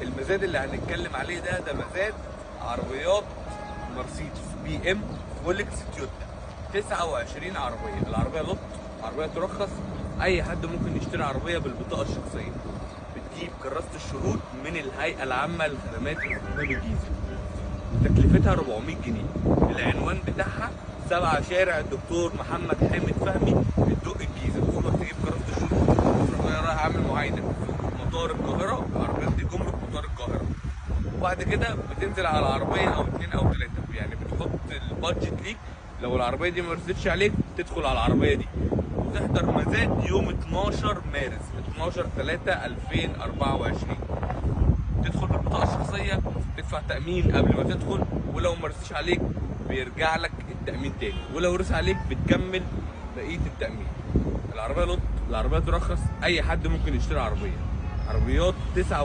المزاد اللي هنتكلم عليه ده مزاد عربيات مرسيدس بي ام فولكس تويوتا. 29 عربيه، العربيه لوت، عربيه ترخص. اي حد ممكن يشتري عربيه بالبطاقه الشخصيه. بتجيب كراسه الشروط من الهيئه العامه للخدمات الحكوميه بالجيزه، تكلفتها 400 جنيه. العنوان بتاعها 7 شارع الدكتور محمد حامد فهمي الدق الجيزه. تروح تجيب كراسه الشروط، تروح رايح عامل معاينه في مطار القاهره. العربيات دي جمرك مطار القاهره، وبعد كده بتنزل على العربيه او 2 او 3، يعني بتحط البادجت ليك. لو العربيه دي ما رستش عليك تدخل على العربيه دي وتحضر مزاد يوم 12 مارس 12/3/2024. تدخل بالبطاقه الشخصيه، تدفع تامين قبل ما تدخل، ولو ما رسيش عليك بيرجع لك التامين تاني، ولو رسي عليك بتكمل بقيه التامين. العربيه لوت، العربيه ترخص، اي حد ممكن يشتري عربيه. عربيات 9